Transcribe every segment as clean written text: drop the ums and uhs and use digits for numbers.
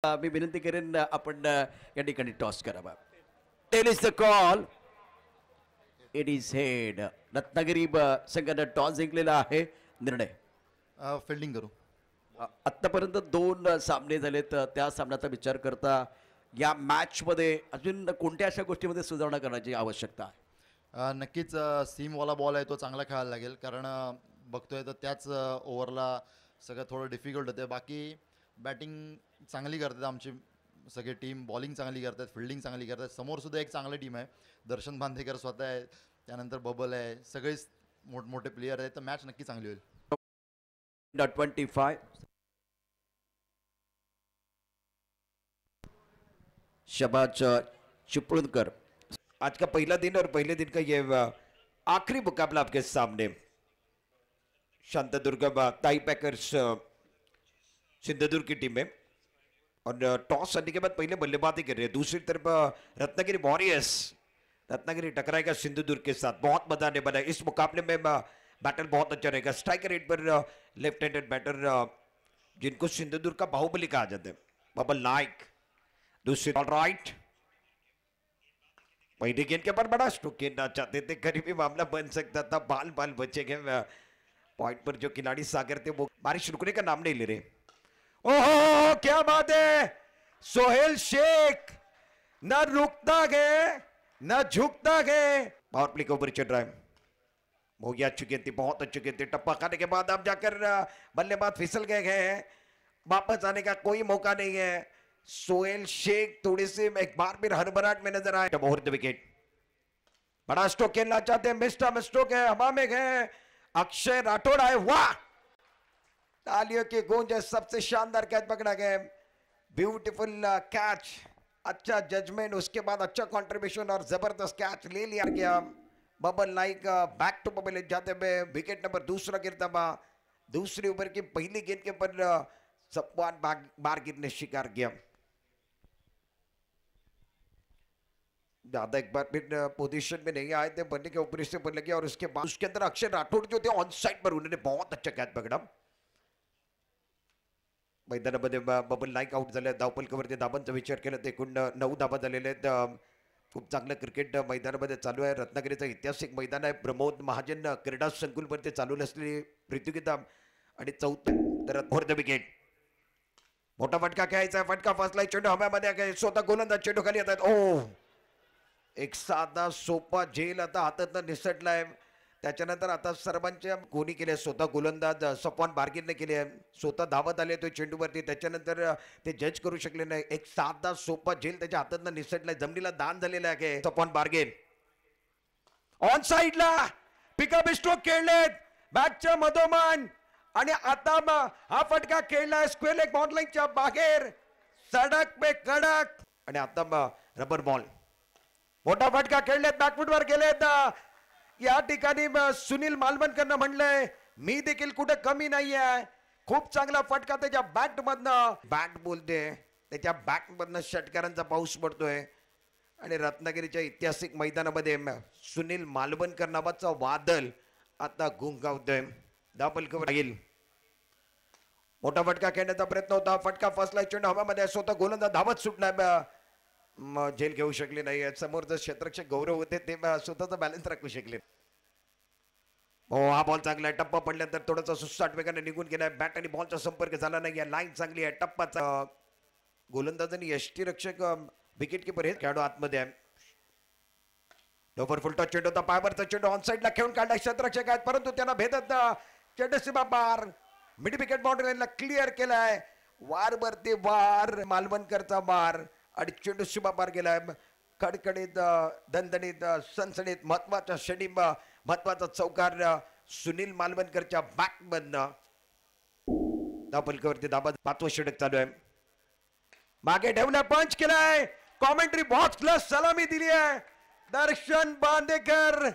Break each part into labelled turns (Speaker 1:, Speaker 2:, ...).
Speaker 1: मी विनंती करेन आपण या ठिकाणी टॉस करावा. Tail is the call. It is head. Ratnagiri संघानं टॉस जिंकलेला आहे. निर्णय
Speaker 2: फिल्डिंग करू.
Speaker 1: आत्तापर्यंत 2 सामने झालेत. त्या सामन्याचा विचार करता या मॅचमध्ये अजून कोणत्या अशा गोष्टीमध्ये सुधारणा करण्याची आवश्यकता आहे?
Speaker 2: नक्कीच सीमवाला बॉल आहे तो चांगला खेळायला लागेल, कारण बघतोय तर त्याच ओव्हरला सगळं थोडं डिफिकल्ट होतं. बाकी बॅटिंग चांगली करतात आमची सगळी टीम, बॉलिंग चांगली करतात, फिल्डिंग चांगली करतात. समोरसुद्धा एक चांगली टीम आहे. दर्शन बांदेकर स्वतः आहे, त्यानंतर बबल आहे, सगळेच मोठमोठे प्लेयर आहेत. तर मॅच नक्की चांगली होईल.
Speaker 1: 25 शबाज चिपळूणकर.
Speaker 3: आज का पहला दिन और पहले दिन का ये आखिरी मुकाबला आपके सामने. शांतादुर्गा ताई पैकर्स सिंधुदुर्ग की टीम है और टॉस करने के बाद पहले बल्लेबाजी कर रही है. दूसरी तरफ रत्नागिरी वॉरियर्स, रत्नागिरी टकराएगा सिंधुदुर्ग के साथ. बहुत मजा आने वाला है इस मुकाबले में. बैटल बहुत अच्छा रहेगा. स्ट्राइकर रेट पर लेफ्ट हैंडेड बैटर जिनको सिंधुदुर्ग का बाहुबली कहा जाता है, बबल नाइक. दूसरी ऑल राइट, पहले गेंद के पर बड़ा स्ट्रोक खेलना चाहते थे, करीबी मामला बन सकता था. बाल बाल बचे गए. पॉइंट पर जो खिलाड़ी सागर थे वो बारिश रुकने का नाम नहीं ले रहे. ओहो क्या बात है. सोहेल शेख न रुकता गए न झुकता गए. पावर प्ले के ऊपर चल रहा है. बहुत अच्छी गेंद थी, बहुत अच्छी गेंद थी. टप्पा खाने के बाद अब जाकर बल्लेबाज फिसल गए हैं. वापस आने का कोई मौका नहीं है. सोहेल शेख थोड़े से एक बार फिर हड़बड़ाहट में नजर आए. Over the wicket. बड़ा स्ट्रोक खेलना चाहते हैं. मिस्टर स्ट्रोक है, हवा में गए. अक्षय राठौड़ आए. वाह, तालियों की गूंज है. सबसे शानदार कैच पकड़ा गया. ब्यूटीफुल कैच, अच्छा जजमेंट, उसके बाद अच्छा कंट्रीब्यूशन और जबरदस्त कैच ले लिया गया. बबल नाइक बैक टू बबल जाते हुए विकेट नंबर दूसरा गिरता हुआ. दूसरी ओवर की पहली गेंद के ऊपर सपवान बार गिरने शिकार किया. ज्यादा एक बार फिर पोजीशन में नहीं आए थे, बनने के ऊपर से बन लगे और उसके बाद उसके अंदर अक्षय राठौड़ जो थे ऑन साइड पर, उन्होंने बहुत अच्छा कैच पकड़ा. मैदानामध्ये बबल नाईक आउट झाले. धावपलकावरती धाबांचा विचार केला तर एकूण 9 धाबा झालेले आहेत. खूप चांगलं क्रिकेट मैदानामध्ये चालू आहे. रत्नागिरीचं ऐतिहासिक मैदान आहे. प्रमोद महाजन क्रीडा संकुलवरती चालू असलेली प्रतियोगिता आणि चौथं तर ओव्हर द विकेट. मोठा फटका खेळायचा. फटका फसलाय. चेंडू हव्यामध्ये स्वतः गोलंदाज चेंडू खाली येतात. ओ, एक साधा सोपा झेल आता हातात निसटलाय. त्याच्यानंतर आता सर्वांच्या कोणी केले, स्वतः गोलंदाज सफवान बारगीरने केले. स्वतः धावत आले तो चेंडूवरती. त्याच्यानंतर ते जज करू शकले नाही. एक साधा सोपा झेल त्याच्या हातात निसटलाय. जमिनीला दान झालेला आहे सफवान बारगीर. ऑन साइडला पिकअप स्ट्रोक खेळलेत बॅटच्या मधोमन आणि आता हा फटका खेळलाय स्क्वेअर लेग बॉललाईनच्या बाहेर. सडक पे कडक आणि आता रबर बॉल. मोठा फटका खेळलेत, बॅकफुटवर गेलेत. या ठिकाणी सुनील मालवणकरनं म्हणलंय मी देखील कुठे कमी नाहीये. खूप चांगला फटका त्याच्या बॅट मधनं. बॅट बोलते, त्याच्या बॅट मधनं षटकारांचा पाऊस पडतोय आणि रत्नागिरीच्या ऐतिहासिक मैदानामध्ये सुनील मालवणकर नावाचा वादळ आता गुंगावतोय. धावपलकावर येईल. मोठा फटका खेळण्याचा प्रयत्न होता. फटका फसलाय. चेंडू हवामध्ये. स्वतः गोलंदाज धावत सुटलाय. झेल घेऊ शकले नाही. समोरचं क्षेत्ररक्षक गौरव होते ते स्वतःचा बॅलन्स राखू शकले. हो, हा बॉल चांगला आहे. टप्पा पडल्यानंतर थोडासा सुसाट वेगाने निघून गेलाय. बॅट आणि बॉलचा संपर्क झाला नाही. लाईन चांगली आहे. टप्पाचा गोलंदाज आणि यष्टीरक्षक विकेट किपर हे खेळाडू आतमध्ये आहे. डोबर फुलटा चेंडू होता. पायवरचा चेंडू ऑन साइडला खेळून काढला. क्षेत्ररक्षक आहेत परंतु त्यांना भेदत चेंडू सीमा बार मिड विकेट बाउंड्रीला क्लिअर केलाय. वार वरती वार, मालवणकरचा वार आणि चेंडू सीमा बार गेलाय. कडकडीत, दणदणीत, सणसणीत महत्वाचा क्षणी, महत्वाचा चौकार सुनील मालवणकरच्या बॅट मधनं. धावपलकावरती धाबा. 5वं षटक चालू आहे. मागे ठेवला पंच केलाय. कॉमेंट्री बॉक्सला सलामी दिली आहे. दर्शन बांदेकर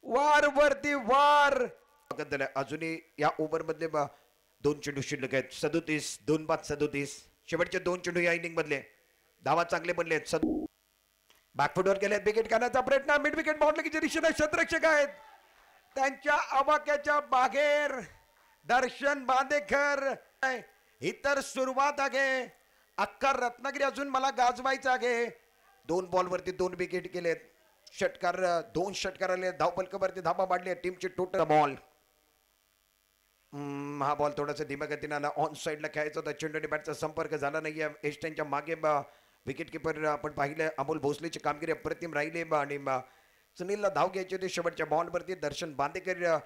Speaker 3: वार वरती वार. अजूनही या ओव्हर मधले 2 चेंडू शिल्लक आहेत. 37, 2 बाद 37. शेवटचे 2 चेंडू या इनिंग मधले. धावा चांगले बनले. बॅकफुटवर गेले. विकेट काढण्याचा प्रयत्न. मिड विकेट बाउंड्रीच्या दिशेने क्षेत्ररक्षक आहेत. त्यांच्या आवाक्याच्या बाहेर दर्शन बांदेकर. ही तर सुरुवात आहे. अख्खा रत्नागिरी अजून मला गाजवायचा आहे. 2 बॉलवरती 2 विकेट केलेत. षटकार 2 षटकार आले. धावपलकावरती धाबा मांडली टीमची टोटल बॉल. हा बॉल थोडासा धीम्या गतीने आला. ऑन साईडला खेळायचा होता. चेंडू आणि बॅटचा संपर्क झाला नाहीये. एस्टनच्या मागे विकेट किपर आपण पाहिलं अमोल भोसलेची कामगिरी अप्रतिम राहिली आणि सुनीलला धाव घ्यायची होती शेवटच्या बॉलवरती. दर्शन बांदेकर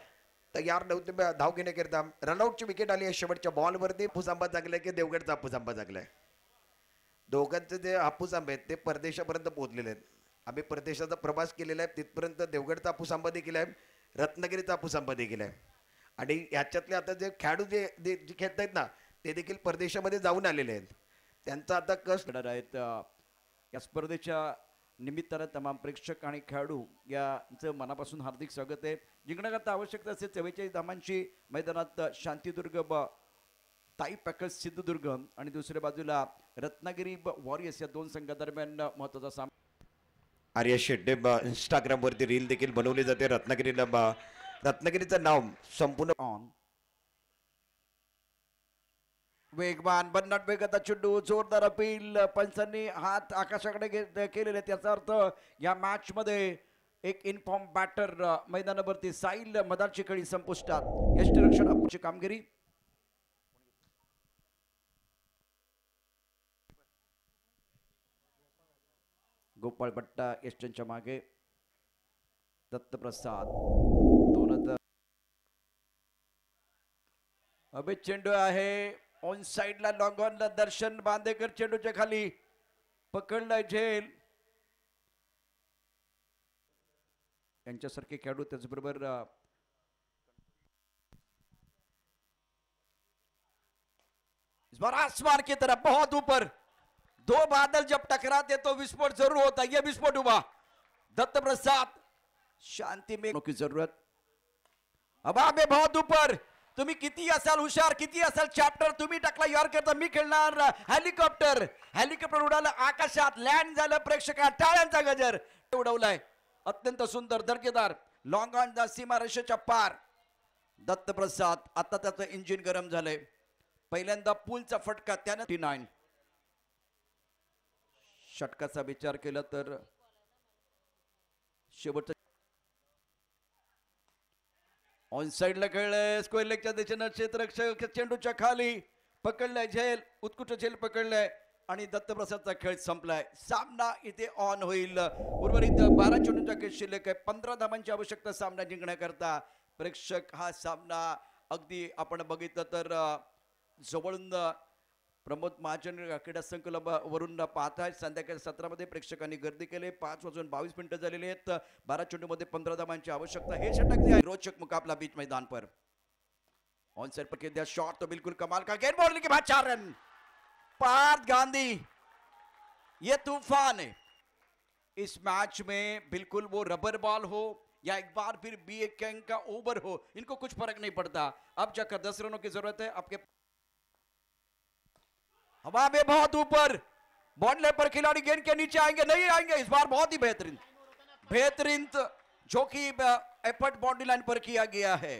Speaker 3: तयार नव्हते धाव घेण्याकरिता. रनआउटची विकेट आली आहे शेवटच्या बॉलवरती. हापूस आंबा जागलाय की देवगडचा हापूस आंबा जागलाय. दोघांचे जे हापूस आंबे आहेत ते परदेशापर्यंत पोहोचलेले आहेत. आम्ही परदेशाचा प्रवास केलेला आहे. तिथपर्यंत देवगडचा हापूस आंबा देखील आहे. रत्नागिरीचा हापूस आंबा देखील आहे. आणि याच्यातले आता जे खेळाडू जे खेळत आहेत ना ते देखील परदेशामध्ये जाऊन आलेले आहेत. त्यांचा आता कष्ट
Speaker 1: आहेत. या स्पर्धेच्या निमित्तानं तमाम प्रेक्षक आणि खेळाडू यांचं मनापासून हार्दिक स्वागत आहे. जिंकण्याकरता आवश्यकता असेल 44 धावांची मैदानात शांतीदुर्ग ताई पॅकर्स सिंधुदुर्ग आणि दुसऱ्या बाजूला रत्नागिरी वॉरियर्स या 2 संघादरम्यान महत्वाचा सामना.
Speaker 3: आर्या शेट्टे इंस्टाग्राम वरती रील देखील बनवली जाते. रत्नागिरीचं नाव संपूर्ण
Speaker 1: ऑन वेगवान बन्नाट वेगाचा चेंडू. जोरदार अपील. पंचांनी हात आकाशाकडे केलेले. त्याचा अर्थ या मॅच मध्ये एक इनफॉर्म बॅटर मैदानावरती. साईल मदारची खेळी संपुष्टात. यष्टीरक्षण अपची कामगिरी. गोपाळ भट्टा यष्टनच्या मागे. दत्तप्रसाद दोन. अबे चेंडू आहे ऑन साइडला. लॉंग ऑनला दर्शन बांदेकर चेंडूच्या खाली पकडलाय झेल. यांच्यासारखे खेळाडू त्याचबरोबर इस बार आसमान की तरफ बहुत ऊपर 2 बादल जब टकराते तो विस्फोट जरूर होता. ये विस्फोट हुआ. दत्त प्रसाद शांति में की जरूरत. हवा में बहुत ऊपर. तुम्ही किती असाल हुशार, किती असाल चॅप्टर, तुम्ही टाकला यॉर्कर तर मी खेळणार हेलिकॉप्टर. हेलिकॉप्टर उडालं आकाशात. लँड झालं. प्रेक्षकांना टाळ्यांचा गजर उडवलाय. अत्यंत सुंदर दर्जेदार लॉंग ऑन द सीमा रेषेच्या पार. दत्त प्रसाद आता त्याचं इंजिन गरम झालंय. पहिल्यांदा पूलचा फटका त्यानं 39. षटकाचा विचार केला तर शेवटचा ऑन साइडला खेळलंय. स्क्वेअर लेगच्या दिशेनं क्षेत्ररक्षक चेंडूच्या खाली पकडलाय झेल. उत्कृष्ट झेल पकडलाय आणि दत्तप्रसादचा खेळ संपलाय. सामना इथे ऑन होईल. उर्वरित 12 चेंडूंचा खेळ शिल्लक आहे. 15 धावांची आवश्यकता सामना जिंकण्याकरता. प्रेक्षक हा सामना अगदी आपण बघितलं तर जवळून प्रमोद महाजन क्रीडा संकुलावरून पाहताय. संध्याकाळी 17 मध्ये प्रेक्षकांनी गर्दी केली. 5:22 झालेले आहेत. 12 चेंडूमध्ये 15 धावांची आवश्यकता. हे षटक आहे. रोचक मुकाबला बीच मैदान पर. ऑन साइड पर किया शॉट तो बिल्कुल कमाल का. गेंद बॉल के बाद 4 रन. पार्थ गांधी ये तूफान है इस मैच में. बिल्कुल वो रबर बॉल हो या एक बार फिर BA कैंग का ओवर हो, इनको कुछ फर्क नहीं पड़ता. अब जाकर 10 रनों की जरूरत है आपके. हवा में बहुत ऊपर. बॉल पर खिलाड़ी गेंद के नीचे आएंगे नहीं आएंगे. इस बार बहुत ही बेहतरीन जो कि एफर्ट बाउंड्री लाइन पर किया गया है.